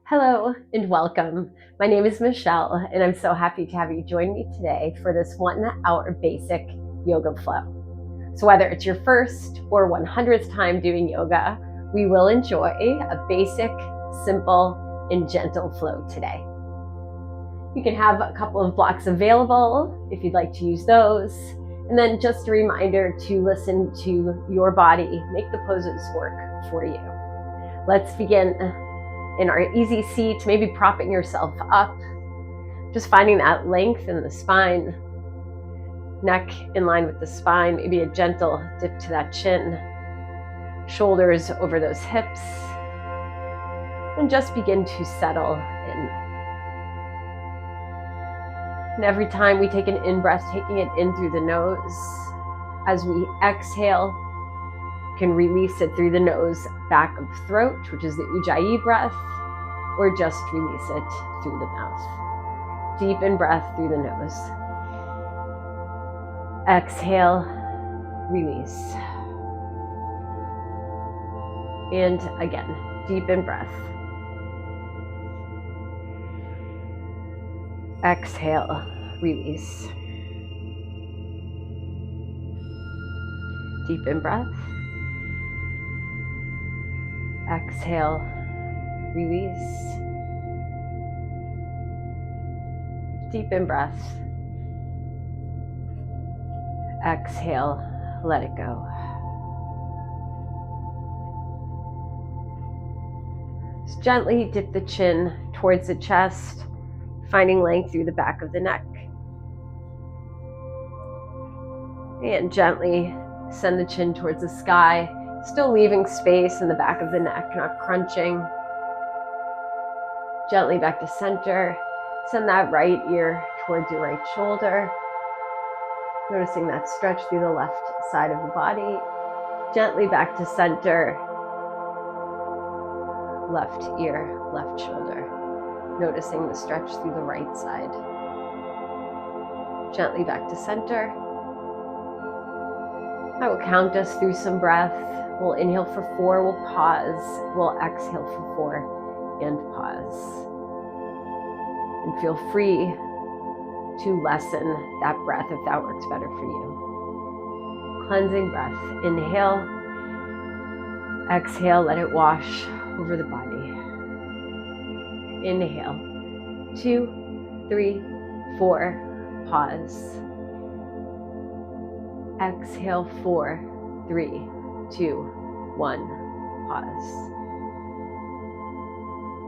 Hello and welcome. My name is Michelle, and I'm so happy to have you join me today for this 1 hour basic yoga flow. So, whether it's your first or 100th time doing yoga, we will enjoy a basic, simple, and gentle flow today. You can have a couple of blocks available if you'd like to use those. And then just a reminder to listen to your body, make the poses work for you. Let's begin in our easy seat, maybe propping yourself up, just finding that length in the spine, neck in line with the spine, maybe a gentle dip to that chin, shoulders over those hips, and just begin to settle in. And every time we take an in-breath, taking it in through the nose, as we exhale, can release it through the nose, back of throat, which is the Ujjayi breath, or just release it through the mouth. Deep in breath through the nose. Exhale, release. And again, deep in breath. Exhale, release. Deep in breath. Exhale, release. Deep in breath. Exhale, let it go. Just gently dip the chin towards the chest, finding length through the back of the neck. And gently send the chin towards the sky, still leaving space in the back of the neck, not crunching. Gently back to center. Send that right ear towards your right shoulder. Noticing that stretch through the left side of the body. Gently back to center. Left ear, left shoulder. Noticing the stretch through the right side. Gently back to center. I will count us through some breath. We'll inhale for 4, we'll pause. We'll exhale for 4 and pause. And feel free to lessen that breath if that works better for you. Cleansing breath. Inhale. Exhale, let it wash over the body. Inhale. 2, 3, 4. Pause. Exhale, 4, 3, 2, 1. Pause.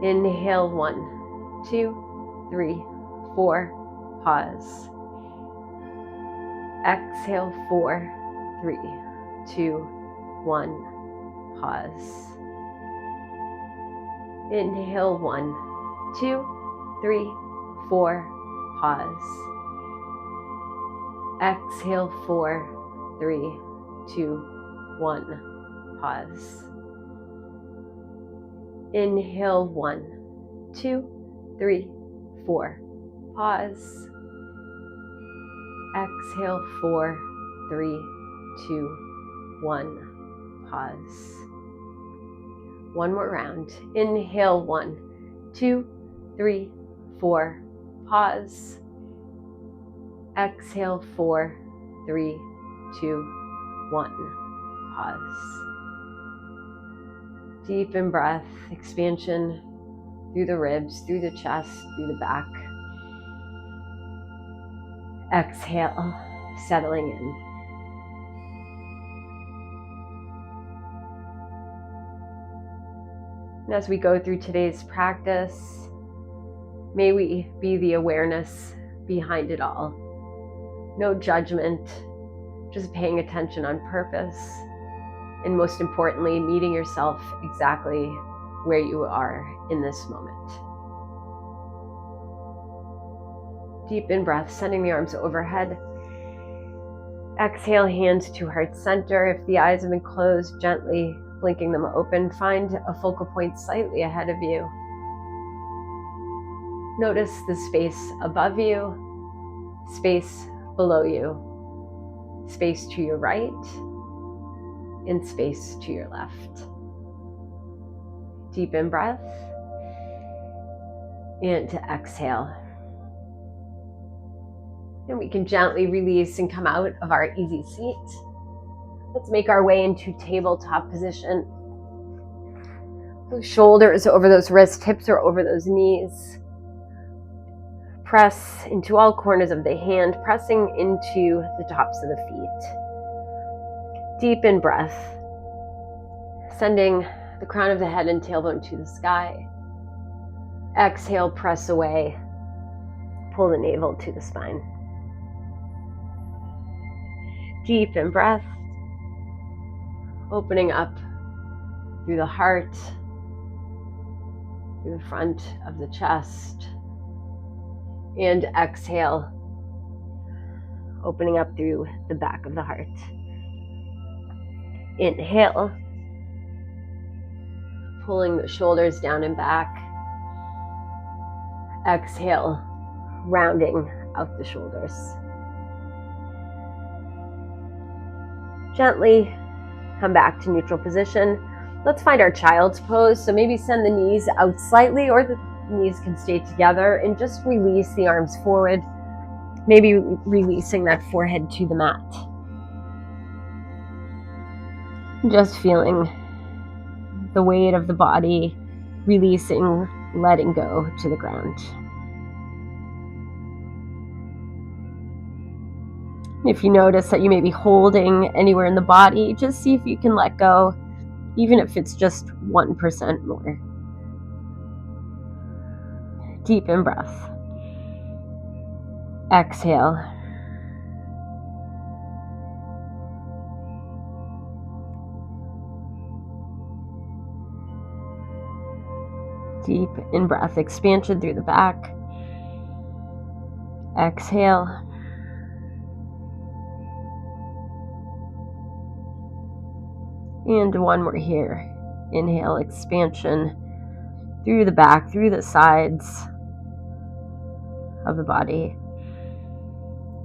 Inhale, 1, 2, 3, 4. Pause. Exhale, 4, 3, 2, 1. Pause. Inhale, 1, 2, 3, 4. Pause. Exhale, 4, 3, 2, 1. Pause. Inhale, 1, 2, 3, 4. Pause. Exhale, 4, 3, 2, 1. Pause. One more round. Inhale, 1, 2, 3, 4. Pause. Exhale, 4, 3, 2, 1. Pause. Deep in breath, expansion through the ribs, through the chest, through the back. Exhale, settling in. And as we go through today's practice, may we be the awareness behind it all. No judgment, just paying attention on purpose. And most importantly, meeting yourself exactly where you are in this moment. Deep in breath, sending the arms overhead. Exhale, hands to heart center. If the eyes have been closed, gently blinking them open. Find a focal point slightly ahead of you. Notice the space above you, space below you, space to your right, and space to your left. Deep in breath. And to exhale. And we can gently release and come out of our easy seat. Let's make our way into tabletop position. Those shoulders over those wrists, hips are over those knees. Press into all corners of the hand, pressing into the tops of the feet. Deep in breath, sending the crown of the head and tailbone to the sky. Exhale, press away, pull the navel to the spine. Deep in breath, opening up through the heart, through the front of the chest. And exhale, opening up through the back of the heart. Inhale, pulling the shoulders down and back. Exhale, rounding out the shoulders. Gently come back to neutral position. Let's find our child's pose. So maybe send the knees out slightly, or the knees can stay together, and just release the arms forward, maybe releasing that forehead to the mat. Just feeling the weight of the body, releasing, letting go to the ground. If you notice that you may be holding anywhere in the body, just see if you can let go, even if it's just 1% more. Deep in breath. Exhale. Deep in breath. Expansion through the back. Exhale. And one more here. Inhale, expansion through the back, through the sides of the body.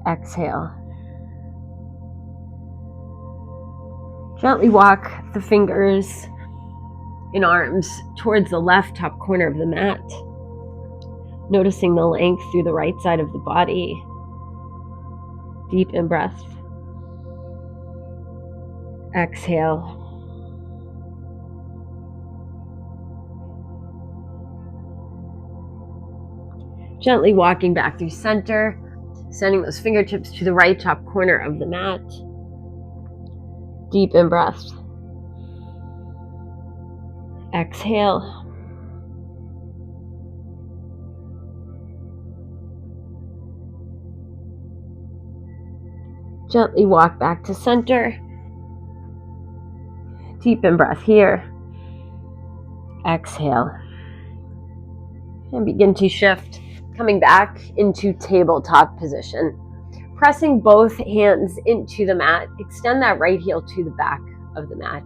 Exhale. Gently walk the fingers and arms towards the left top corner of the mat, noticing the length through the right side of the body. Deep in breath. Exhale. Gently walking back through center, sending those fingertips to the right top corner of the mat. Deep in breath. Exhale. Gently walk back to center. Deep in breath here. Exhale. And begin to shift, coming back into tabletop position. Pressing both hands into the mat, extend that right heel to the back of the mat.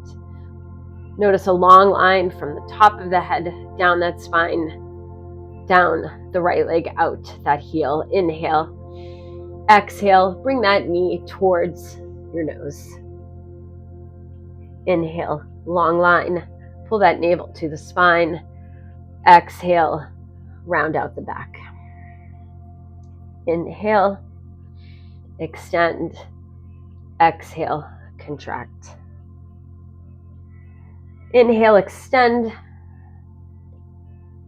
Notice a long line from the top of the head, down that spine, down the right leg, out that heel. Inhale. Exhale, bring that knee towards your nose. Inhale, long line, pull that navel to the spine. Exhale, round out the back. Inhale, extend. Exhale, contract. Inhale, extend.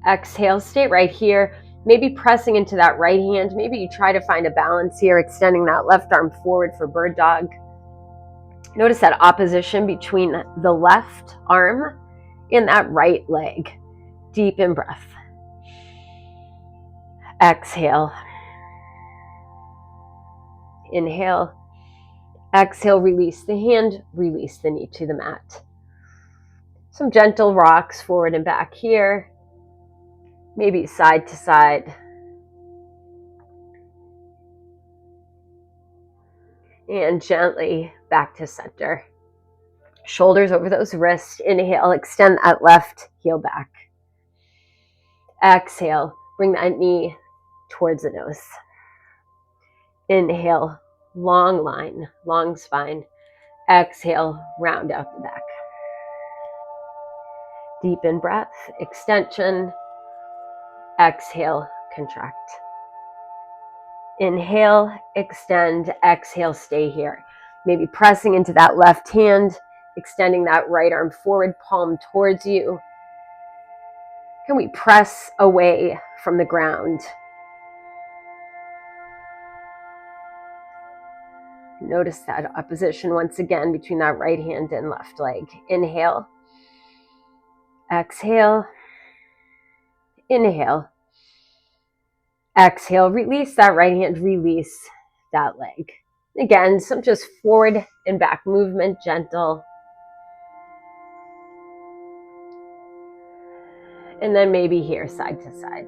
Exhale, stay right here. Maybe pressing into that right hand. Maybe you try to find a balance here, extending that left arm forward for bird dog. Notice that opposition between the left arm and that right leg. Deep in breath. Exhale. Inhale. Exhale, release the hand, release the knee to the mat. Some gentle rocks forward and back here. Maybe side to side. And gently back to center. Shoulders over those wrists. Inhale, extend that left heel back. Exhale, bring that knee towards the nose. Inhale, long line, long spine. Exhale, round out the back. Deep in breath, extension. Exhale, contract. Inhale, extend, exhale, stay here. Maybe pressing into that left hand, extending that right arm forward, palm towards you. Can we press away from the ground? Notice that opposition once again between that right hand and left leg. Inhale, exhale, inhale, exhale. Release that right hand, release that leg. Again, some just forward and back movement, gentle. And then maybe here, side to side.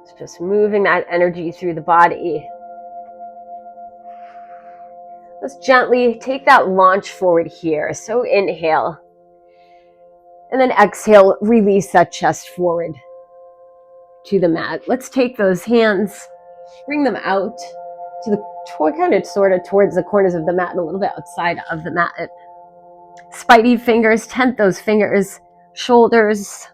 It's just moving that energy through the body. Let's gently take that launch forward here. So inhale. And then exhale, release that chest forward to the mat. Let's take those hands, bring them out to the kind of sort of towards the corners of the mat and a little bit outside of the mat. Spidey fingers, tent those fingers, shoulders,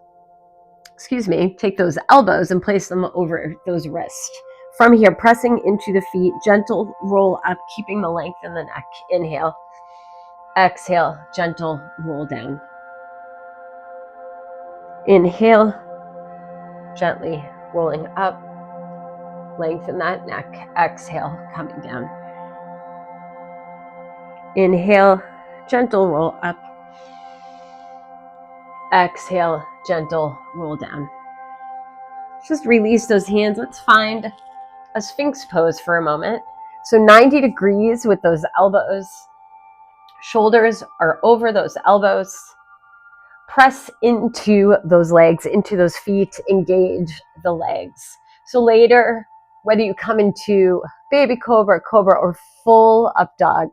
take those elbows and place them over those wrists. From here, pressing into the feet, gentle roll up, keeping the length in the neck. Inhale, exhale, gentle roll down. Inhale, gently rolling up, lengthen that neck. Exhale, coming down. Inhale, gentle roll up. Exhale, gentle roll down. Just release those hands. Let's find a Sphinx pose for a moment. So 90 degrees with those elbows. Shoulders are over those elbows. Press into those legs, into those feet. Engage the legs. So later, whether you come into baby cobra, or full up dog,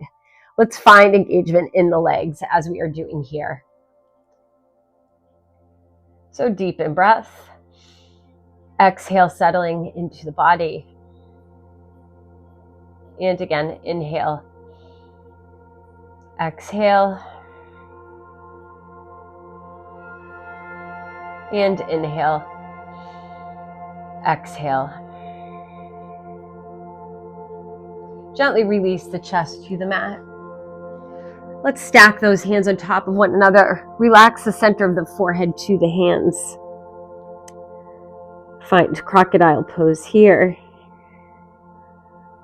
let's find engagement in the legs as we are doing here. So deep in breath. Exhale, settling into the body. And again, inhale. Exhale. And inhale. Exhale. Gently release the chest to the mat. Let's stack those hands on top of one another. Relax the center of the forehead to the hands. Find crocodile pose here.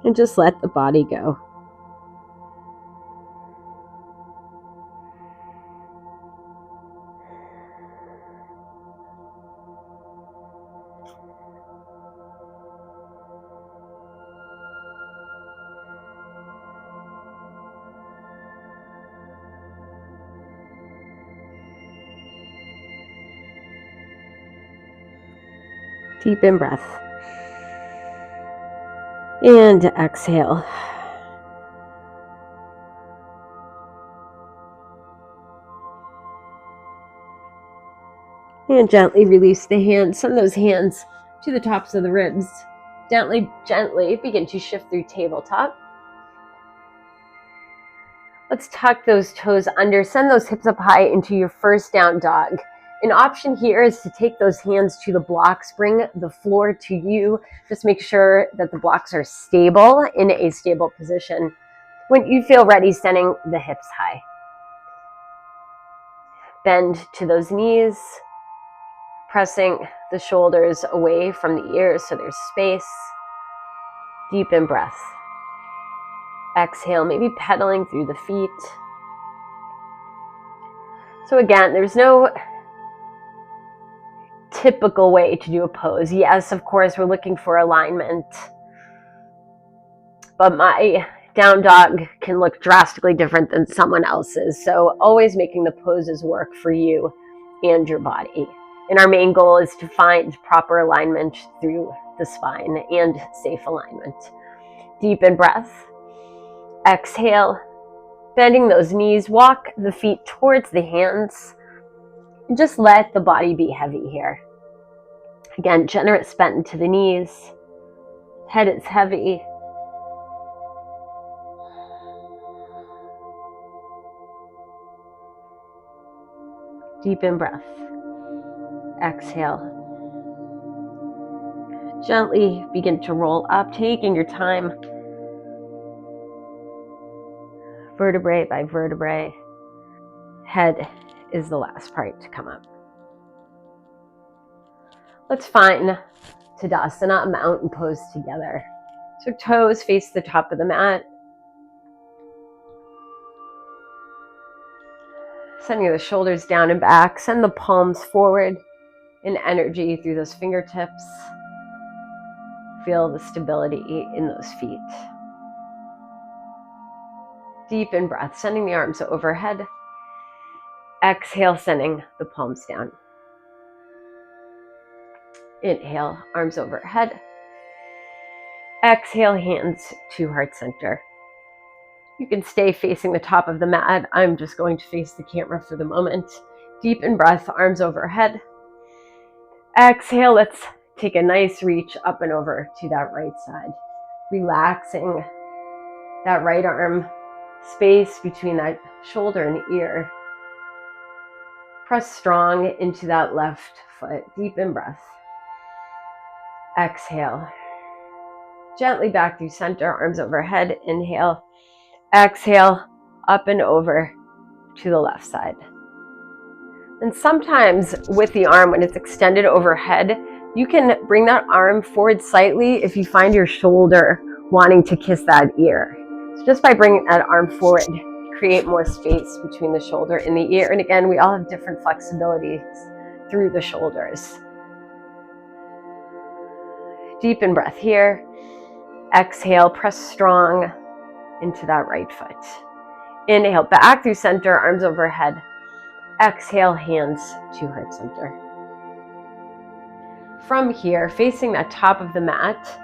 And just let the body go. Deep in breath. And exhale. And gently release the hands. Send those hands to the tops of the ribs. Gently begin to shift through tabletop. Let's tuck those toes under. Send those hips up high into your first down dog. An option here is to take those hands to the blocks. Bring the floor to you. Just make sure that the blocks are stable, in a stable position. When you feel ready, sending the hips high. Bend to those knees. Pressing the shoulders away from the ears so there's space. Deep in breath. Exhale, maybe pedaling through the feet. So again, there's no typical way to do a pose. Yes, of course, we're looking for alignment, but my down dog can look drastically different than someone else's. So always making the poses work for you and your body. And our main goal is to find proper alignment through the spine and safe alignment. Deep in breath. Exhale, bending those knees, walk the feet towards the hands, and just let the body be heavy here. Again, generous bend to the knees, head is heavy. Deep in breath. Exhale. Gently begin to roll up, taking your time, vertebrae by vertebrae. Head is the last part to come up. Let's find Tadasana, a mountain pose together. So toes face the top of the mat. Sending the shoulders down and back. Send the palms forward in energy through those fingertips. Feel the stability in those feet. Deep in breath, sending the arms overhead. Exhale, sending the palms down. Inhale, arms overhead. Exhale, hands to heart center. You can stay facing the top of the mat. I'm just going to face the camera for the moment. Deep in breath, arms overhead. Exhale, let's take a nice reach up and over to that right side. Relaxing that right arm, space between that shoulder and ear. Press strong into that left foot. Deep in breath. Exhale. Gently back through center, arms overhead. Inhale. Exhale, up and over to the left side. And sometimes with the arm, when it's extended overhead, you can bring that arm forward slightly if you find your shoulder wanting to kiss that ear. So just by bringing that arm forward, create more space between the shoulder and the ear. And again, we all have different flexibilities through the shoulders. Deep in breath here. Exhale, press strong into that right foot. Inhale, back through center, arms overhead. Exhale, hands to heart center. From here, facing that top of the mat,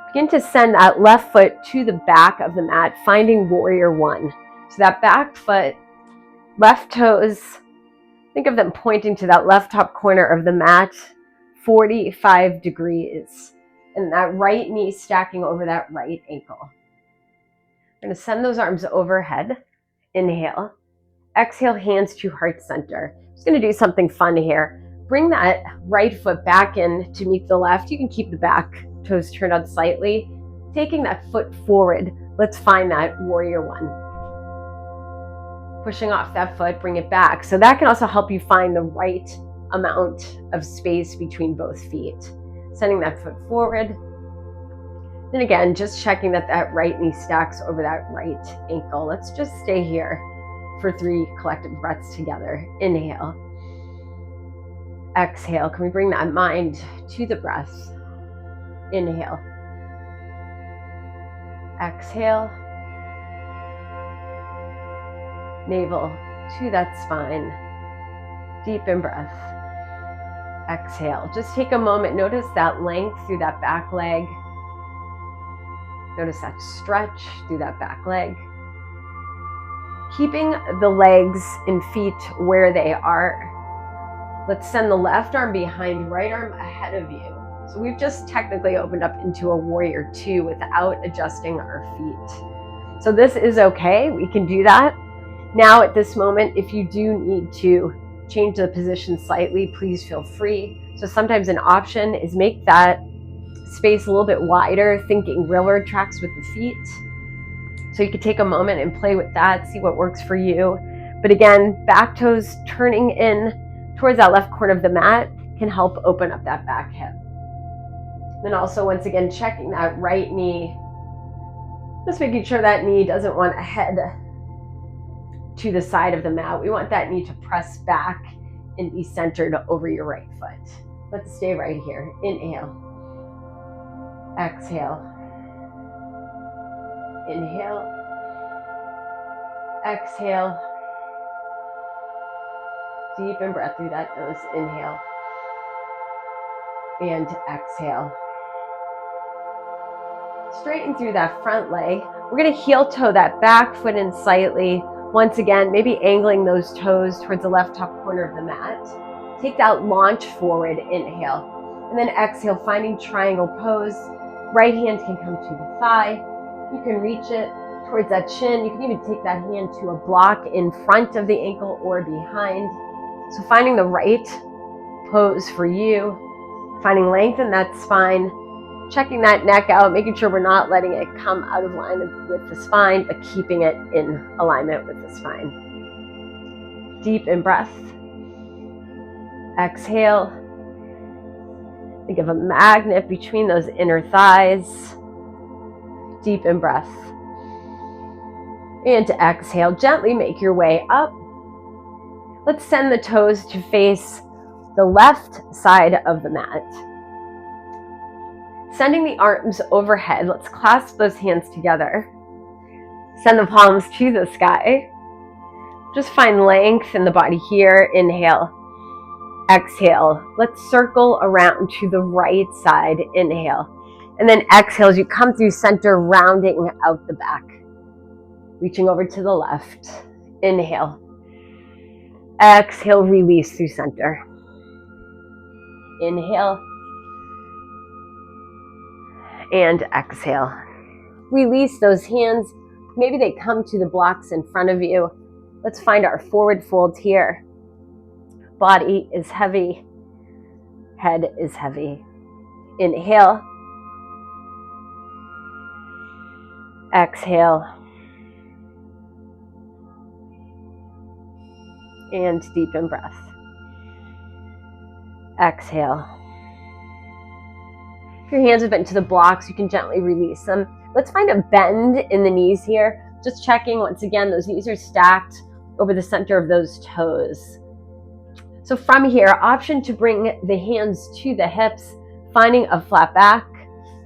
begin to send that left foot to the back of the mat, finding warrior one. So that back foot, left toes, think of them pointing to that left top corner of the mat, 45 degrees. And that right knee stacking over that right ankle. We're going to send those arms overhead. Inhale. Exhale, hands to heart center. I'm just going to do something fun here. Bring that right foot back in to meet the left. You can keep the back toes turned out slightly. Taking that foot forward, let's find that warrior one. Pushing off that foot, bring it back. So that can also help you find the right amount of space between both feet. Sending that foot forward. Then again, just checking that that right knee stacks over that right ankle. Let's just stay here for 3 collective breaths together. Inhale. Exhale. Can we bring that mind to the breath? Inhale. Exhale. Navel to that spine. Deep in breath. Exhale. Just take a moment. Notice that length through that back leg. Notice that stretch through that back leg. Keeping the legs and feet where they are. Let's send the left arm behind, right arm ahead of you. So we've just technically opened up into a warrior two without adjusting our feet. So this is okay. We can do that. Now at this moment, if you do need to change the position slightly, please feel free. So sometimes an option is make that space a little bit wider, thinking railroad tracks with the feet. So you could take a moment and play with that, see what works for you. But again, back toes turning in towards that left corner of the mat can help open up that back hip. Then also, once again, checking that right knee, just making sure that knee doesn't want to head to the side of the mat. We want that knee to press back and be centered over your right foot. Let's stay right here. Inhale. Exhale. Inhale. Exhale. Deep in breath through that nose. Inhale. And exhale. Straighten through that front leg. We're going to heel toe that back foot in slightly. Once again, maybe angling those toes towards the left top corner of the mat. Take that launch forward. Inhale. And then exhale, finding triangle pose. Right hand can come to the thigh. You can reach it towards that chin. You can even take that hand to a block in front of the ankle or behind. So finding the right pose for you. Finding length in that spine, checking that neck out, making sure we're not letting it come out of line with the spine, but keeping it in alignment with the spine. Deep in breath. Exhale. Think of a magnet between those inner thighs. Deep in breath. And to exhale, gently make your way up. Let's send the toes to face the left side of the mat. Sending the arms overhead, let's clasp those hands together. Send the palms to the sky. Just find length in the body here. Inhale. Exhale. Let's circle around to the right side. Inhale. And then exhale as you come through center, rounding out the back. Reaching over to the left. Inhale. Exhale, release through center. Inhale. And exhale. Release those hands. Maybe they come to the blocks in front of you. Let's find our forward fold here. Body is heavy. Head is heavy. Inhale. Exhale. And deep in breath. Exhale. If your hands have been to the blocks, you can gently release them. Let's find a bend in the knees here. Just checking once again, those knees are stacked over the center of those toes. So from here, option to bring the hands to the hips, finding a flat back.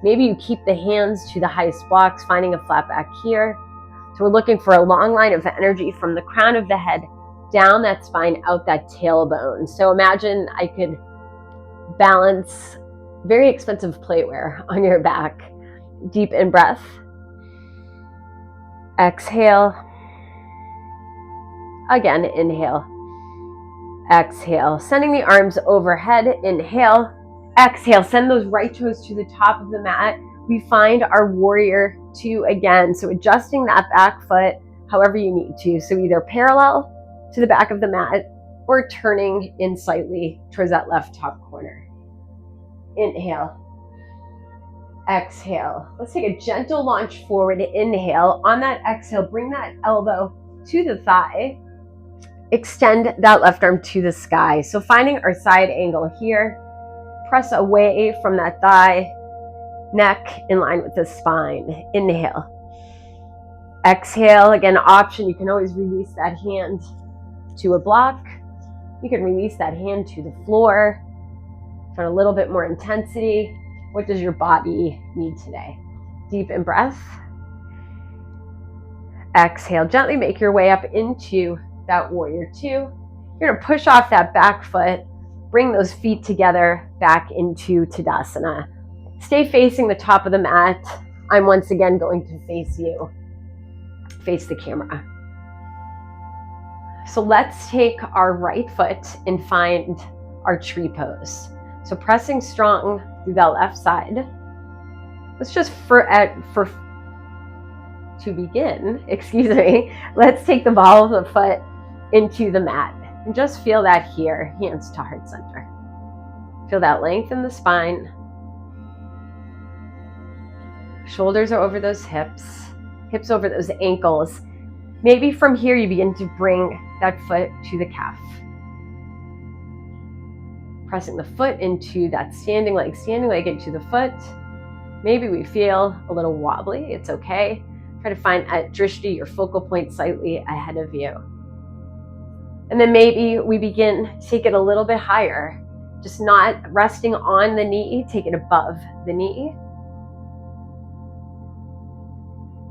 Maybe you keep the hands to the highest blocks, finding a flat back here. So we're looking for a long line of energy from the crown of the head down that spine, out that tailbone. So imagine I could balance very expensive plateware on your back. Deep in breath. Exhale. Again, inhale. Exhale. Sending the arms overhead. Inhale. Exhale. Send those right toes to the top of the mat. We find our warrior two again. So adjusting that back foot however you need to. So either parallel to the back of the mat or turning in slightly towards that left top corner. Inhale. Exhale. Let's take a gentle launch forward. Inhale. On that exhale, bring that elbow to the thigh. Extend that left arm to the sky. So finding our side angle here. Press away from that thigh. Neck in line with the spine. Inhale. Exhale. Again, option. You can always release that hand to a block. You can release that hand to the floor. For a little bit more intensity. What does your body need today? Deep in breath. Exhale. Gently make your way up into that warrior two. You're going to push off that back foot. Bring those feet together back into Tadasana. Stay facing the top of the mat. I'm once again going to face you. Face the camera. So let's take our right foot and find our tree pose. So pressing strong through that left side. Let's just to begin, let's take the ball of the foot into the mat and just feel that here, hands to heart center. Feel that length in the spine. Shoulders are over those hips over those ankles. Maybe from here you begin to bring that foot to the calf. Pressing the foot into that standing leg into the foot. Maybe we feel a little wobbly, it's okay. Try to find at drishti, your focal point, slightly ahead of you. And then maybe we begin to take it a little bit higher, just not resting on the knee, take it above the knee.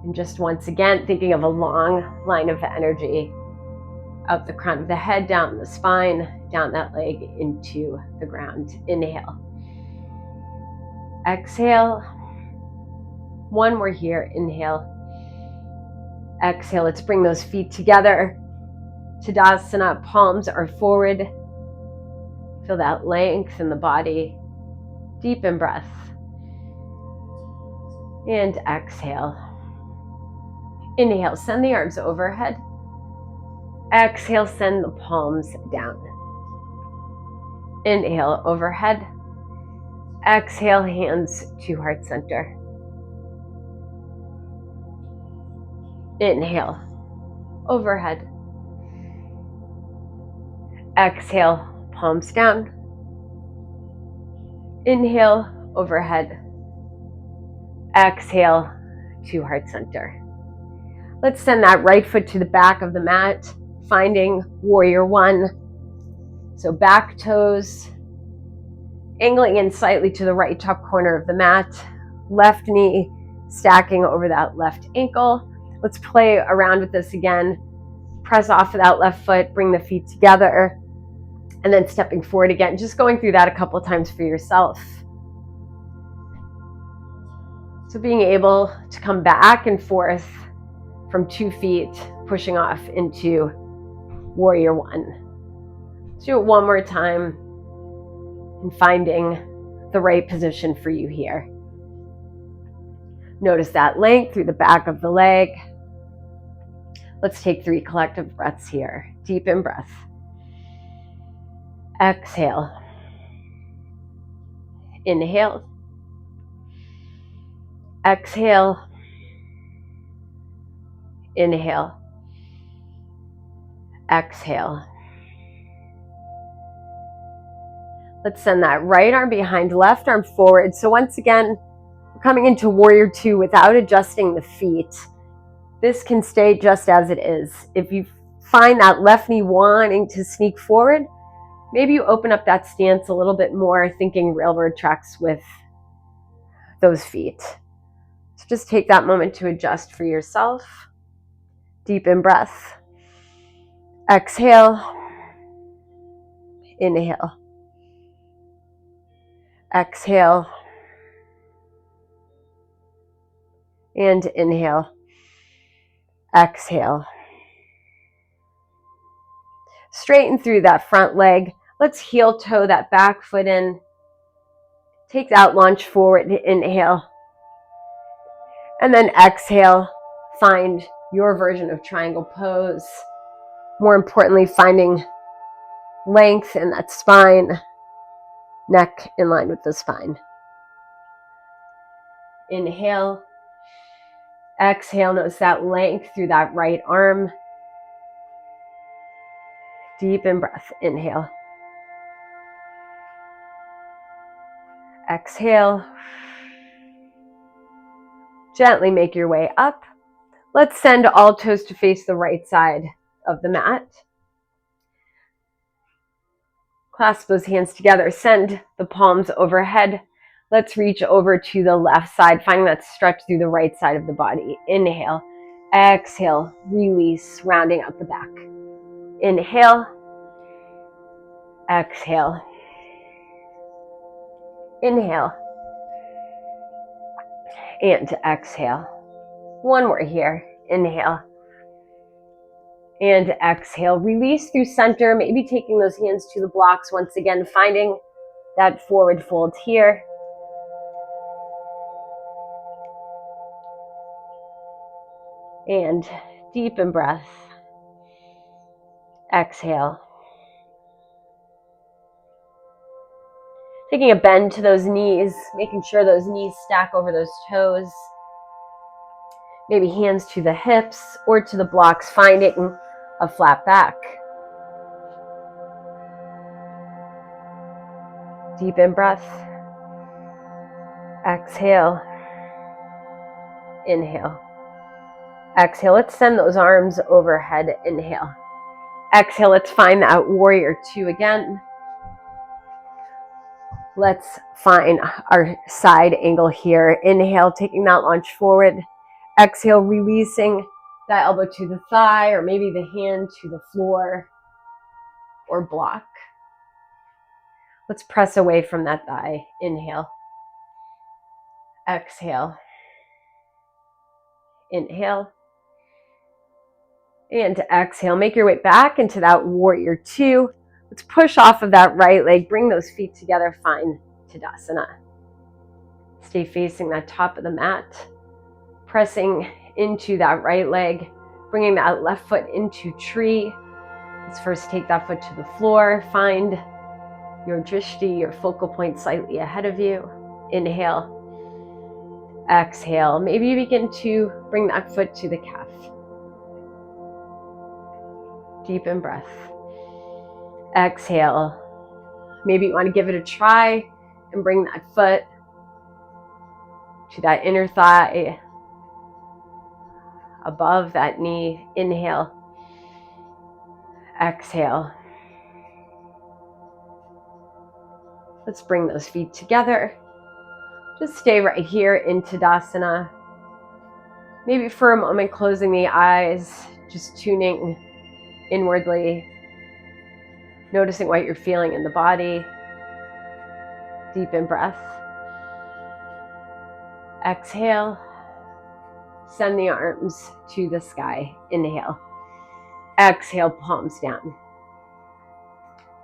And just once again, thinking of a long line of energy out the crown of the head, down the spine, down that leg into the ground. Inhale. Exhale. One more here. Inhale. Exhale. Let's bring those feet together. Tadasana, palms are forward. Feel that length in the body. Deep in breath. And exhale. Inhale, send the arms overhead. Exhale, send the palms down. Inhale, overhead. Exhale, hands to heart center. Inhale, overhead. Exhale, palms down. Inhale, overhead. Exhale to heart center. Let's send that right foot to the back of the mat, finding warrior one. So back toes, angling in slightly to the right top corner of the mat, left knee stacking over that left ankle. Let's play around with this again. Press off of that left foot, bring the feet together, and then stepping forward again. Just going through that a couple of times for yourself. So being able to come back and forth from 2 feet, pushing off into warrior one. Let's do it one more time and finding the right position for you here. Notice that length through the back of the leg. Let's take 3 collective breaths here. Deep in breath. Exhale. Inhale. Exhale. Inhale. Exhale. Let's send that right arm behind, left arm forward. So once again, we're coming into warrior two without adjusting the feet. This can stay just as it is. If you find that left knee wanting to sneak forward, maybe you open up that stance a little bit more, thinking railroad tracks with those feet. So just take that moment to adjust for yourself. Deep in breath. Exhale. Inhale. Exhale. And inhale. Exhale. Straighten through that front leg. Let's heel toe that back foot in. Take that launch forward, inhale. And then exhale. Find your version of triangle pose. More importantly, finding length in that spine. Neck in line with the spine. Inhale. Exhale. Notice that length through that right arm. Deep in breath. Inhale. Exhale. Gently make your way up. Let's send all toes to face the right side of the mat. Clasp those hands together. Send the palms overhead. Let's reach over to the left side, finding that stretch through the right side of the body. Inhale. Exhale. Release, rounding out the back. Inhale. Exhale. Inhale. And exhale. One more here. Inhale. And exhale. Release through center, maybe taking those hands to the blocks once again, finding that forward fold here. And deep in breath. Exhale. Taking a bend to those knees, making sure those knees stack over those toes. Maybe hands to the hips or to the blocks, finding a flat back. Deep in breath. Exhale. Inhale. Exhale. Let's send those arms overhead. Inhale. Exhale. Let's find that warrior two again. Let's find our side angle here. Inhale, taking that launch forward. Exhale, releasing that elbow to the thigh or maybe the hand to the floor or block. Let's press away from that thigh. Inhale. Exhale. Inhale. And exhale. Make your way back into that warrior two. Let's push off of that right leg. Bring those feet together. Find Tadasana. Stay facing that top of the mat. Pressing into that right leg. Bringing that left foot into tree. Let's first take that foot to the floor. Find your drishti, your focal point, slightly ahead of you. Inhale. Exhale. Maybe you begin to bring that foot to the calf. Deep in breath. Exhale. Maybe you want to give it a try and bring that foot to that inner thigh, above that knee. Inhale. Exhale. Let's bring those feet together. Just stay right here in Tadasana. Maybe for a moment closing the eyes, just tuning inwardly, noticing what you're feeling in the body. Deep in breath. Exhale. Send the arms to the sky. Inhale. Exhale, palms down.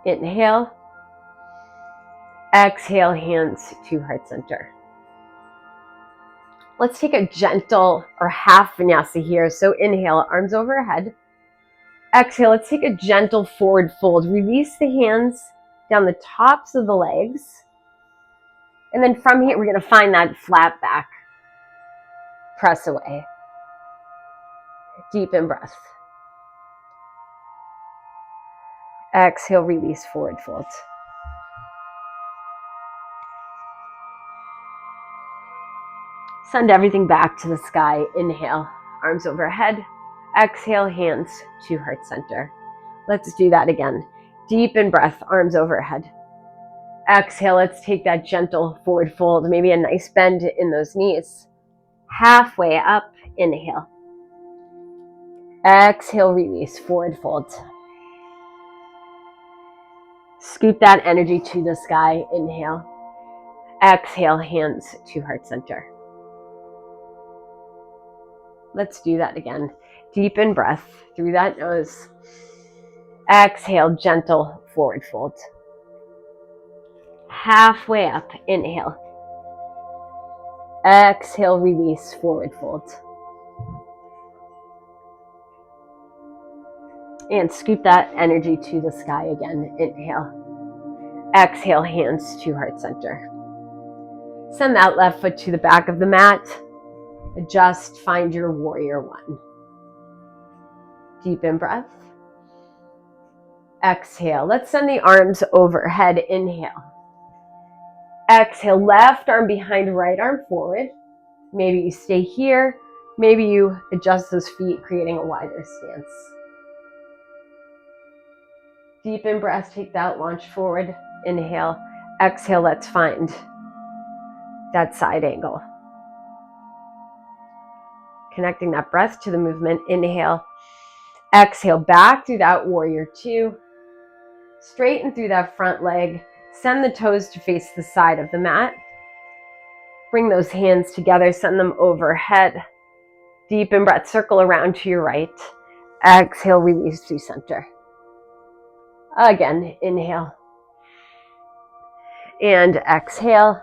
Inhale. Exhale, hands to heart center. Let's take a gentle or half vinyasa here. So inhale, arms overhead. Exhale, let's take a gentle forward fold. Release the hands down the tops of the legs. And then from here, we're going to find that flat back. Press away. Deep in breath. Exhale, release, forward fold. Send everything back to the sky. Inhale, arms overhead. Exhale, hands to heart center. Let's do that again. Deep in breath, arms overhead. Exhale, let's take that gentle forward fold. Maybe a nice bend in those knees. Halfway up, inhale. Exhale, release, forward fold. Scoop that energy to the sky. Inhale. Exhale, hands to heart center. Let's do that again. Deep in breath through that nose. Exhale, gentle forward fold. Halfway up, inhale. Exhale, release, forward fold. And scoop that energy to the sky again. Inhale. Exhale, hands to heart center. Send that left foot to the back of the mat. Adjust, find your warrior one. Deep in breath. Exhale. Let's send the arms overhead. Inhale. Exhale, left arm behind, right arm forward. Maybe you stay here. Maybe you adjust those feet, creating a wider stance. Deep in breath, take that launch forward. Inhale. Exhale, let's find that side angle. Connecting that breath to the movement. Inhale. Exhale, back through that warrior two. Straighten through that front leg. Send the toes to face the side of the mat. Bring those hands together. Send them overhead. Deep in breath, circle around to your right. Exhale, release to center. Again, inhale. And exhale.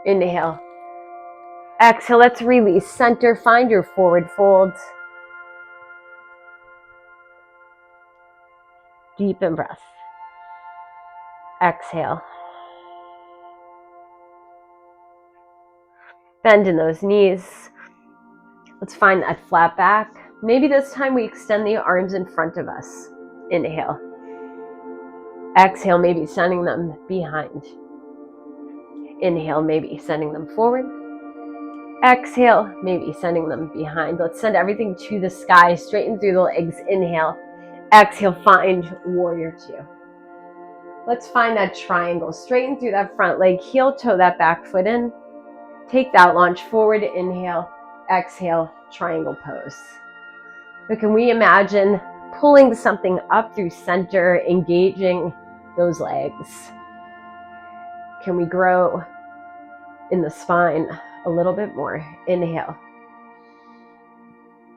Inhale. Exhale, let's release center. Find your forward fold. Deep in breath. Exhale. Bend in those knees. Let's find that flat back. Maybe this time we extend the arms in front of us. Inhale. Exhale, maybe sending them behind. Inhale, maybe sending them forward. Exhale, maybe sending them behind. Let's send everything to the sky. Straighten through the legs. Inhale. Exhale, find warrior two. Let's find that triangle. Straighten through that front leg. Heel toe that back foot in. Take that launch forward. Inhale. Exhale, triangle pose. So can we imagine pulling something up through center, engaging those legs? Can we grow in the spine a little bit more? Inhale.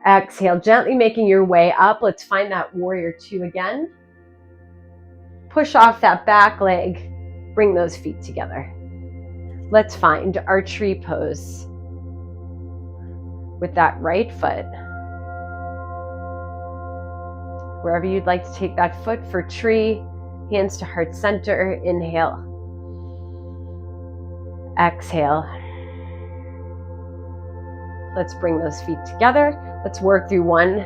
Exhale, gently making your way up. Let's find that warrior two again. Push off that back leg. Bring those feet together. Let's find our tree pose with that right foot. Wherever you'd like to take that foot for tree, Hands to heart center. Inhale. Exhale. Let's bring those feet together. Let's work through one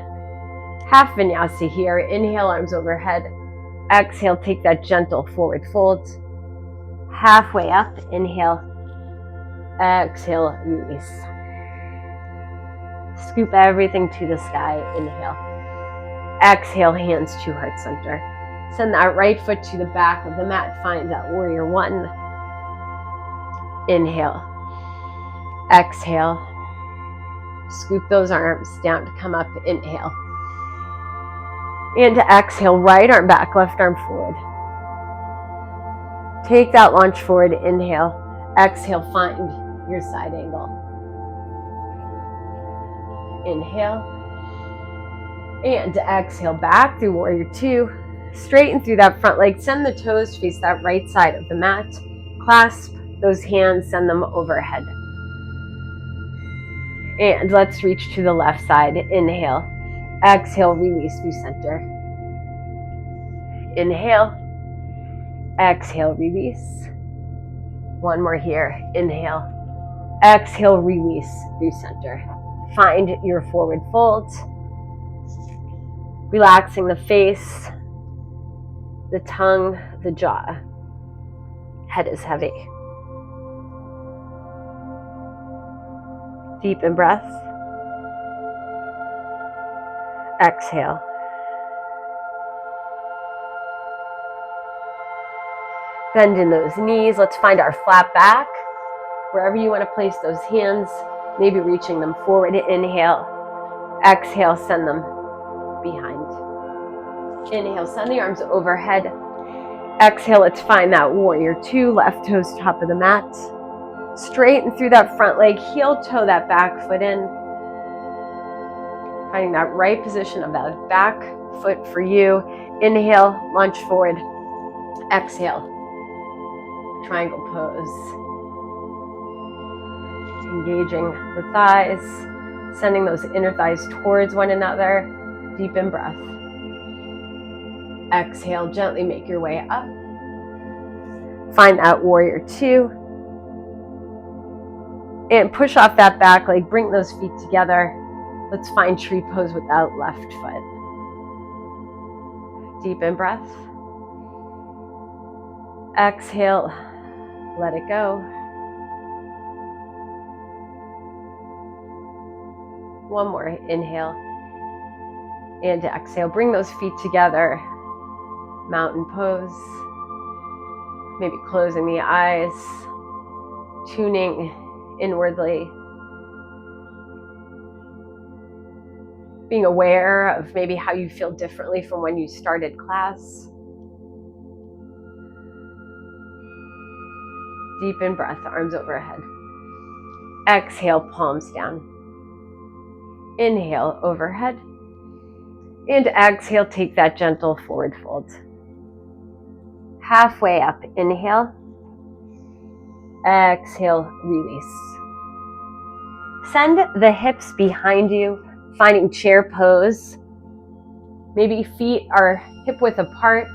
half vinyasa here. Inhale, arms overhead. Exhale, take that gentle forward fold. Halfway up. Inhale. Exhale, release. Scoop everything to the sky. Inhale. Exhale, hands to heart center. Send that right foot to the back of the mat. Find that warrior one. Inhale. Exhale. Scoop those arms down to come up. Inhale. And exhale, right arm back, left arm forward. Take that launch forward. Inhale. Exhale, find your side angle. Inhale. And exhale, back through warrior two. Straighten through that front leg. Send the toes to face that right side of the mat. Clasp those hands, send them overhead. And let's reach to the left side. Inhale. Exhale, release through center. Inhale. Exhale, release. One more here. Inhale. Exhale, release through center. Find your forward fold. Relaxing the face, the tongue, the jaw. Head is heavy. Deep in breath. Exhale. Bend in those knees. Let's find our flat back. Wherever you want to place those hands, maybe reaching them forward. Inhale. Exhale, send them behind. Inhale, send the arms overhead. Exhale, let's find that warrior two. Left toes top of the mat. Straighten through that front leg. Heel toe that back foot in. Finding that right position of that back foot for you. Inhale, launch forward. Exhale, triangle pose. Engaging the thighs, sending those inner thighs towards one another. Deep in breath. Exhale, gently make your way up. Find that warrior two. And push off that back leg, bring those feet together. Let's find tree pose with that left foot. Deep in breath. Exhale, let it go. One more, inhale. And exhale, bring those feet together. Mountain pose. Maybe closing the eyes, tuning inwardly. Being aware of maybe how you feel differently from when you started class. Deep in breath, arms overhead. Exhale, palms down. Inhale, overhead. And exhale, take that gentle forward fold. Halfway up, inhale. Exhale, release. Send the hips behind you, finding chair pose. Maybe feet are hip width apart.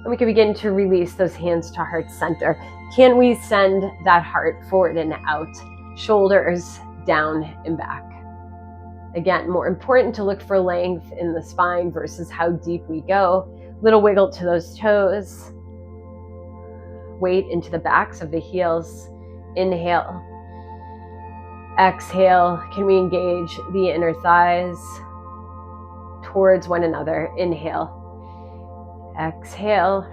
And we can begin to release those hands to heart center. Can we send that heart forward and out? Shoulders down and back. Again, more important to look for length in the spine versus how deep we go. Little wiggle to those toes. Weight into the backs of the heels. Inhale. Exhale. Can we engage the inner thighs towards one another? Inhale. Exhale.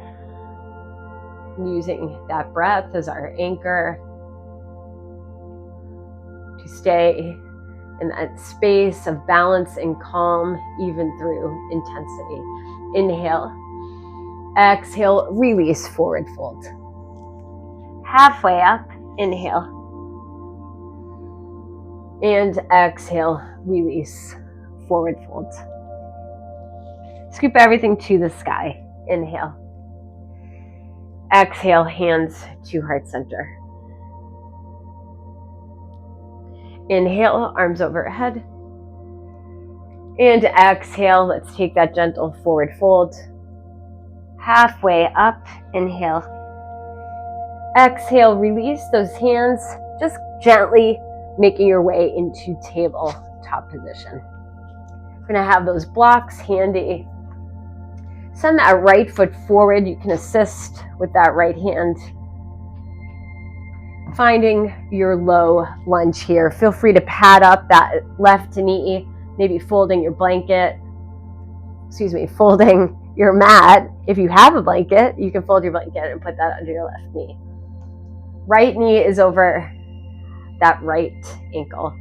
Using that breath as our anchor to stay in that space of balance and calm, even through intensity. Inhale. Exhale, release, forward fold. Halfway up, inhale. And exhale, release, forward fold. Scoop everything to the sky. Inhale. Exhale, hands to heart center. Inhale, arms overhead. And exhale, let's take that gentle forward fold. Halfway up, inhale. Exhale, release those hands, just gently making your way into tabletop position. We're gonna have those blocks handy. Send that right foot forward. You can assist with that right hand. Finding your low lunge here. Feel free to pad up that left knee, maybe folding your blanket, folding your mat. If you have a blanket, you can fold your blanket and put that under your left knee. Right knee is over that right ankle.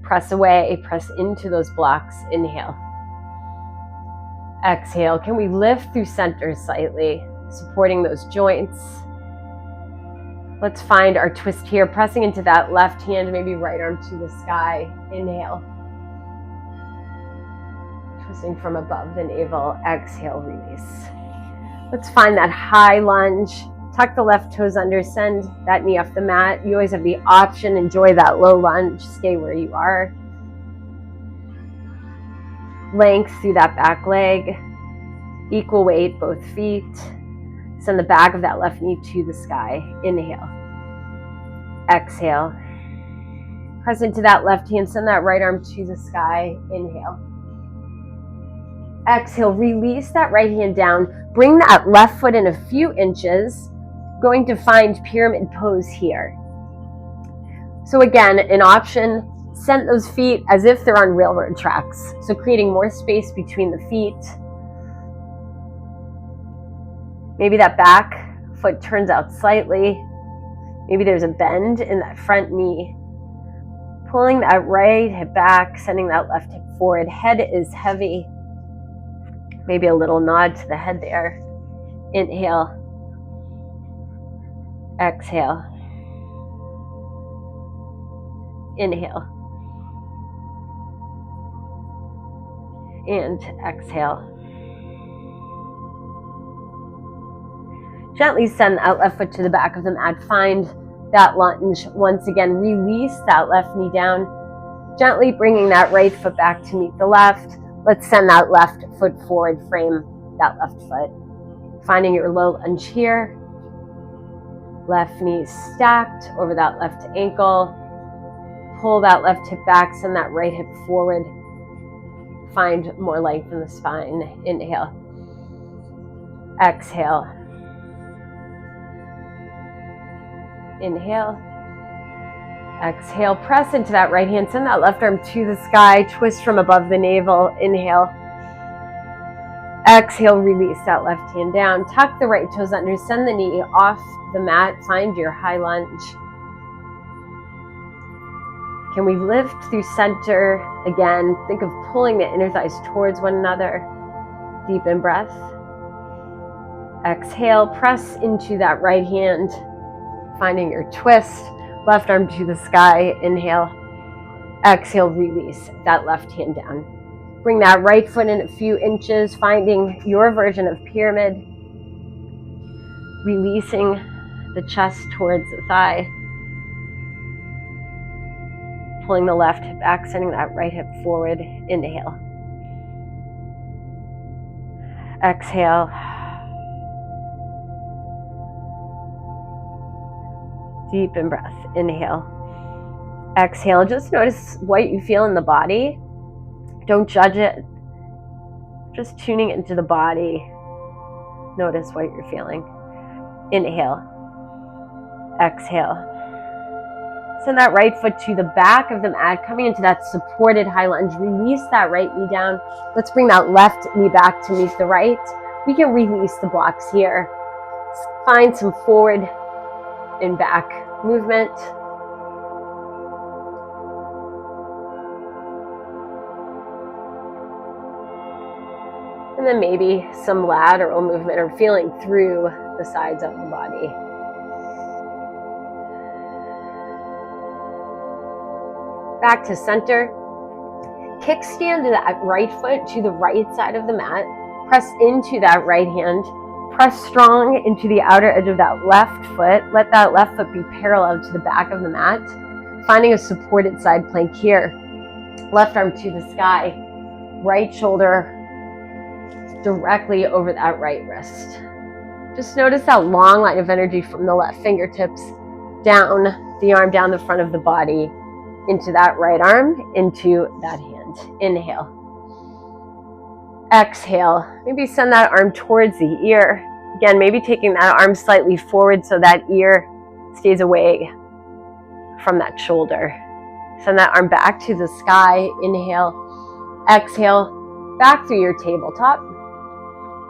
Press away, press into those blocks. Inhale. Exhale. Can we lift through center slightly, supporting those joints? Let's find our twist here, pressing into that left hand, maybe right arm to the sky. Inhale. Twisting from above the navel. Exhale, release. Let's find that high lunge. Tuck the left toes under, send that knee off the mat. You always have the option, enjoy that low lunge, stay where you are. Length through that back leg. Equal weight, both feet. Send the back of that left knee to the sky. Inhale. Exhale. Press into that left hand, send that right arm to the sky. Inhale. Exhale, release that right hand down. Bring that left foot in a few inches. Going to find pyramid pose here. So again, an option, send those feet as if they're on railroad tracks. So creating more space between the feet. Maybe that back foot turns out slightly. Maybe there's a bend in that front knee. Pulling that right hip back, sending that left hip forward. Head is heavy. Maybe a little nod to the head there. Inhale. Exhale. Inhale. And exhale. Gently send that left foot to the back of the mat. Find that lunge. Once again, release that left knee down. Gently bringing that right foot back to meet the left. Let's send that left foot forward, frame that left foot. Finding your low lunge here. Left knee stacked over that left ankle. Pull that left hip back, send that right hip forward. Find more length in the spine. Inhale. Exhale. Inhale. Exhale. Press into that right hand. Send that left arm to the sky. Twist from above the navel. Inhale. Exhale. Release that left hand down. Tuck the right toes under. Send the knee off the mat. Find your high lunge. Can we lift through center again? Think of pulling the inner thighs towards one another. Deepen breath. Exhale. Press into that right hand. Finding your twist. Left arm to the sky. Inhale. Exhale. Release that left hand down. Bring that right foot in a few inches. Finding your version of pyramid. Releasing the chest towards the thigh. Pulling the left hip back, sending that right hip forward. Inhale. Exhale. Deepen breath. Inhale. Exhale. Just notice what you feel in the body. Don't judge it. Just tuning into the body. Notice what you're feeling. Inhale. Exhale. Send that right foot to the back of the mat, coming into that supported high lunge. Release that right knee down. Let's bring that left knee back to meet the right. We can release the blocks here. Find some forward and back movement. And then maybe some lateral movement or feeling through the sides of the body. Back to center. Kickstand that right foot to the right side of the mat. Press into that right hand. Press strong into the outer edge of that left foot. Let that left foot be parallel to the back of the mat. Finding a supported side plank here. Left arm to the sky. Right shoulder directly over that right wrist. Just notice that long line of energy from the left fingertips down the arm, down the front of the body, into that right arm, into that hand. Inhale. Exhale. Maybe send that arm towards the ear. Again, maybe taking that arm slightly forward so that ear stays away from that shoulder. Send that arm back to the sky. Inhale. Exhale. Back through your tabletop.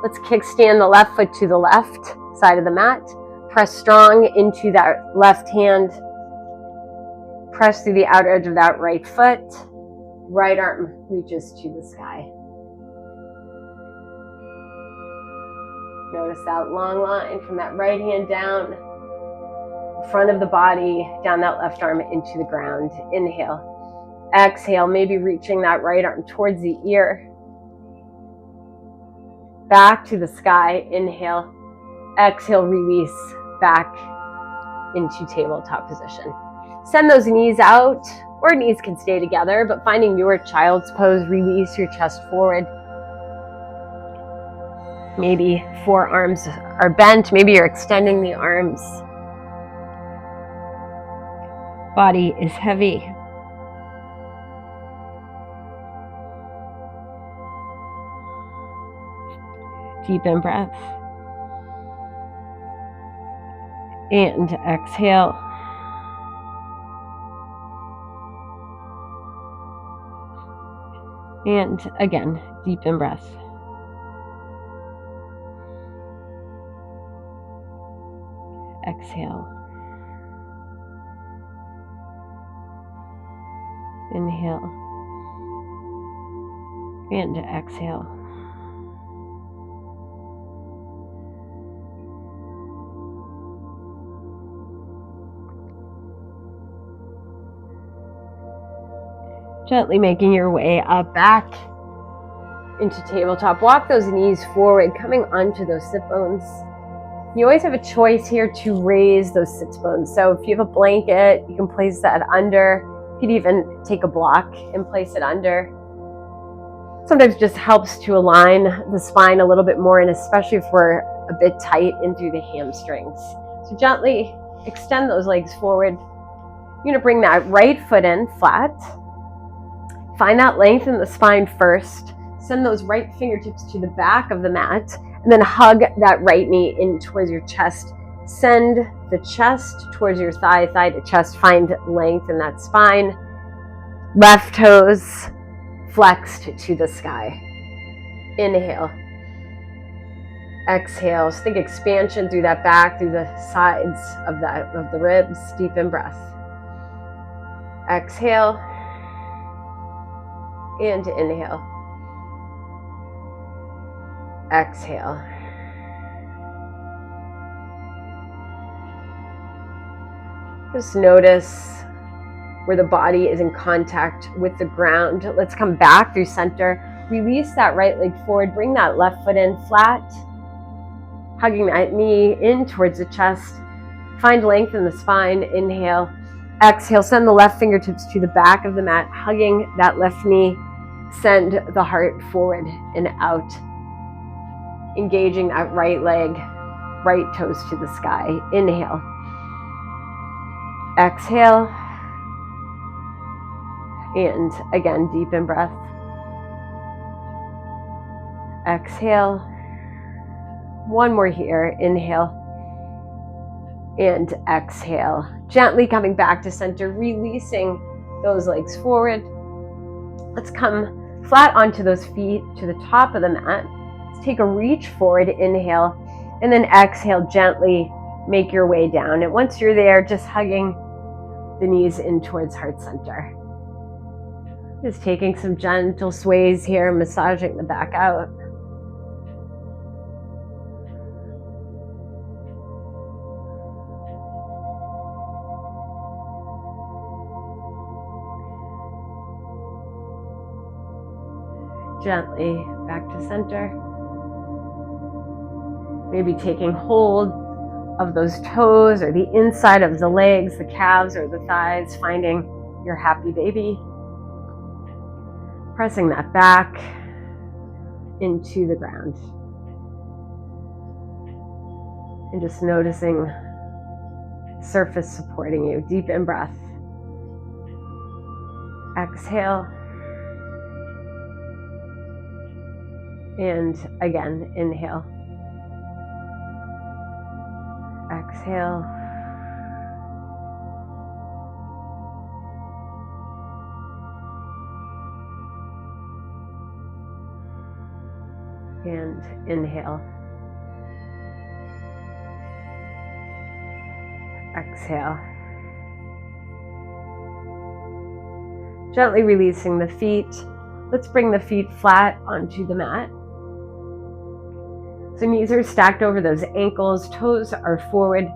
Let's kickstand the left foot to the left side of the mat. Press strong into that left hand. Press through the outer edge of that right foot. Right arm reaches to the sky. Notice that long line from that right hand down, front of the body, down that left arm into the ground. Inhale. Exhale, maybe reaching that right arm towards the ear. Back to the sky. Inhale. Exhale, release back into tabletop position. Send those knees out, or knees can stay together, but finding your child's pose, release your chest forward. Maybe forearms are bent, maybe you're extending the arms. Body is heavy. Deep in breath. And exhale. And again, deep in breath. Exhale. Inhale. And exhale. Gently making your way up back into tabletop. Walk those knees forward, coming onto those sit bones. You always have a choice here to raise those sit bones. So if you have a blanket, you can place that under. You could even take a block and place it under. Sometimes it just helps to align the spine a little bit more, and especially if we're a bit tight in through the hamstrings. So gently extend those legs forward. You're going to bring that right foot in flat. Find that length in the spine first. Send those right fingertips to the back of the mat, and then hug that right knee in towards your chest. Send the chest towards your thigh, thigh to chest. Find length in that spine. Left toes flexed to the sky. Inhale. Exhale. So think expansion through that back, through the sides of the ribs. Deep in breath. Exhale. And inhale. Exhale. Just notice where the body is in contact with the ground. Let's come back through center. Release that right leg forward. Bring that left foot in flat. Hugging that knee in towards the chest. Find length in the spine. Inhale. Exhale. Send the left fingertips to the back of the mat. Hugging that left knee. Send the heart forward and out. Engaging that right leg, right toes to the sky. Inhale. Exhale. And again, deep in breath. Exhale. One more here. Inhale. And exhale. Gently coming back to center, releasing those legs forward. Let's come flat onto those feet to the top of the mat. Let's take a reach forward, inhale, and then exhale, gently make your way down. And once you're there, just hugging the knees in towards heart center. Just taking some gentle sways here, massaging the back out. Gently back to center. Maybe taking hold of those toes or the inside of the legs, the calves or the thighs, finding your happy baby. Pressing that back. into the ground. And just noticing surface supporting you. Deep in breath. Exhale. And again, inhale. Exhale. And inhale. Exhale. Gently releasing the feet. Let's bring the feet flat onto the mat. So knees are stacked over those ankles, toes are forward.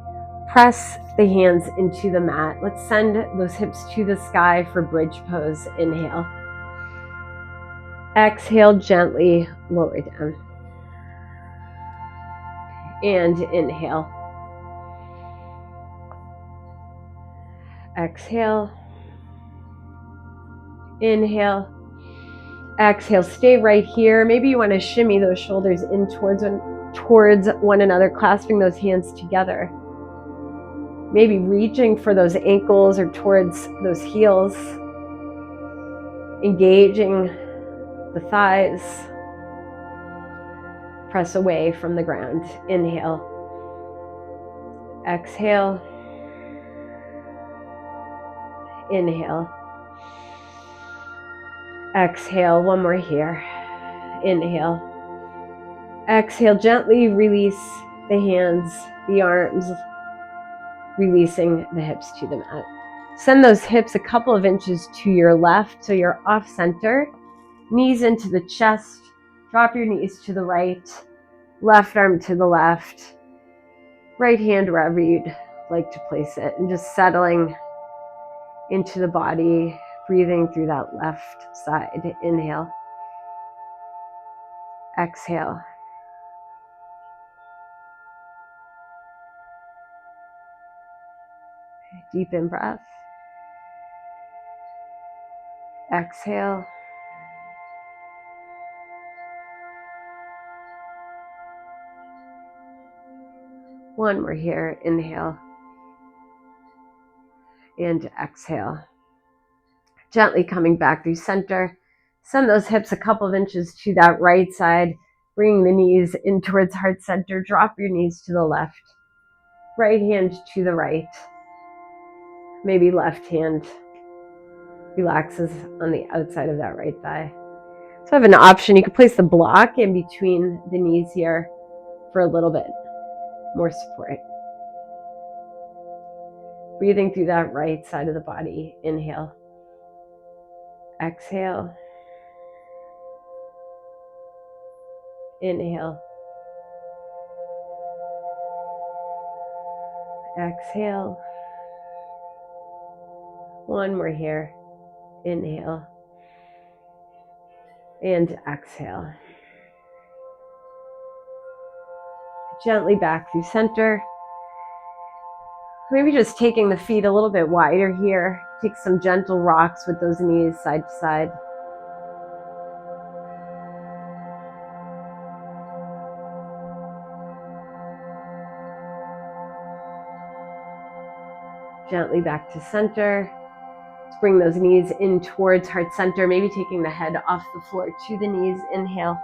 Press the hands into the mat. Let's send those hips to the sky for bridge pose. Inhale. Exhale, gently lower down. And inhale. Exhale. Inhale. Exhale, stay right here. Maybe you want to shimmy those shoulders in towards one another, clasping those hands together. Maybe reaching for those ankles or towards those heels. Engaging the thighs. Press away from the ground. Inhale. Exhale. Inhale. Exhale. One more here. Inhale. Exhale. Gently release the hands, the arms, releasing the hips to the mat. Send those hips a couple of inches to your left so you're off center. Knees into the chest. Drop your knees to the right. Left arm to the left. Right hand wherever you'd like to place it. And just settling into the body, breathing through that left side. Inhale. Exhale. Deep in breath. Exhale. One more here. Inhale. And exhale. Gently coming back through center. Send those hips a couple of inches to that right side. Bringing the knees in towards heart center. Drop your knees to the left. Right hand to the right. Maybe left hand relaxes on the outside of that right thigh. So I have an option. You can place the block in between the knees here for a little bit more support. Breathing through that right side of the body. Inhale. Exhale. Inhale. Exhale. One more here. Inhale. And exhale. Gently back through center. Maybe just taking the feet a little bit wider here. Take some gentle rocks with those knees side to side. Gently back to center. Let's bring those knees in towards heart center. Maybe taking the head off the floor to the knees. Inhale.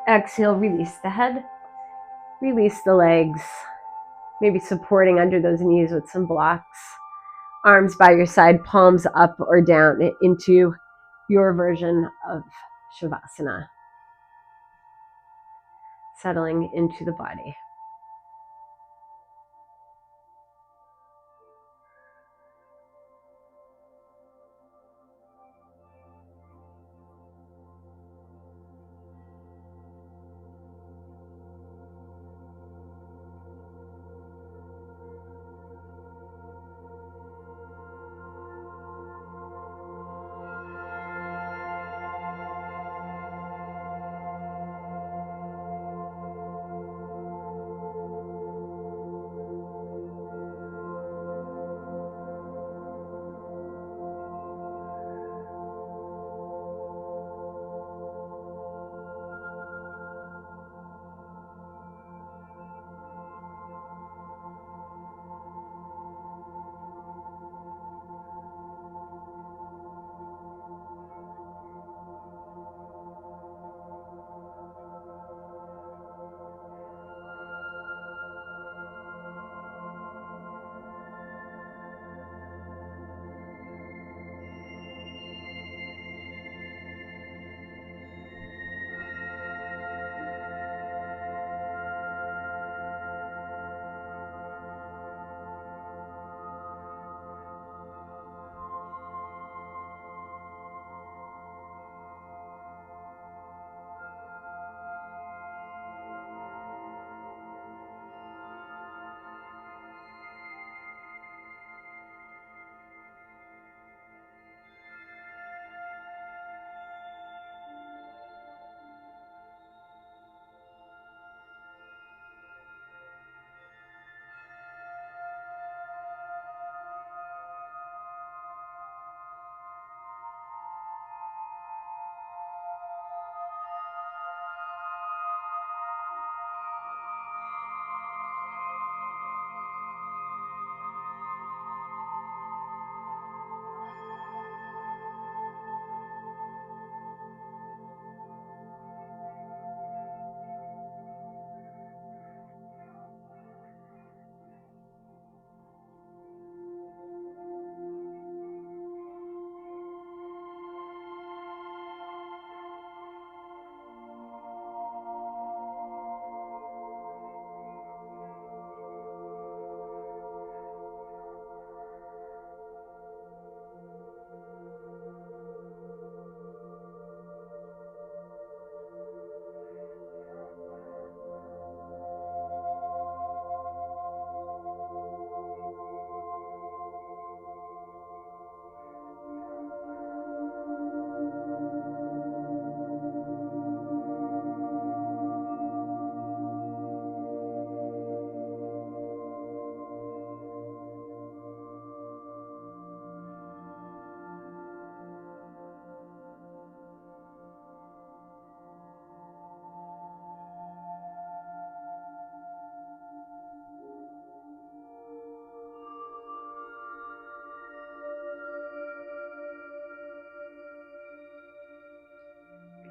Exhale, release the head. Release the legs. Maybe supporting under those knees with some blocks. Arms by your side, palms up or down into your version of Shavasana. Settling into the body.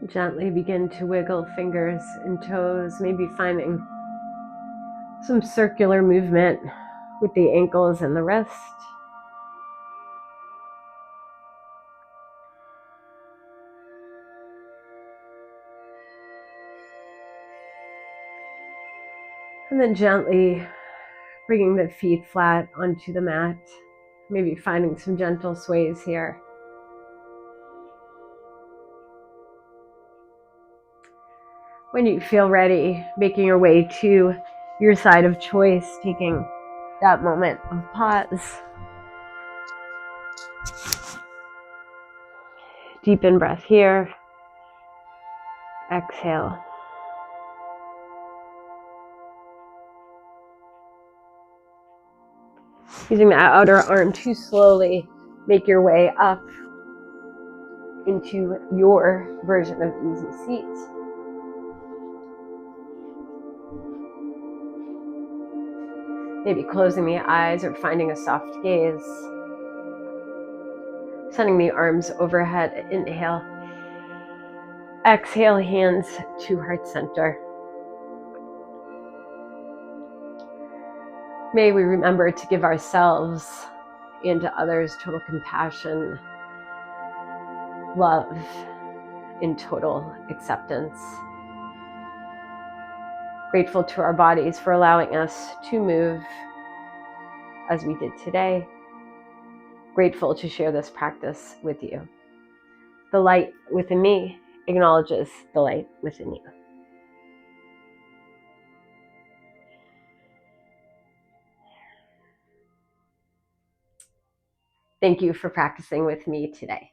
Gently begin to wiggle fingers and toes, maybe finding some circular movement with the ankles and the wrist. And then gently bringing the feet flat onto the mat, maybe finding some gentle sways here. When you feel ready, making your way to your side of choice, taking that moment of pause. Deepen breath here. Exhale. Using the outer arm to slowly make your way up into your version of easy seat. Maybe closing the eyes or finding a soft gaze. Sending the arms overhead. Inhale. Exhale, hands to heart center. May we remember to give ourselves and to others total compassion, love, and total acceptance. Grateful to our bodies for allowing us to move as we did today. Grateful to share this practice with you. The light within me acknowledges the light within you. Thank you for practicing with me today.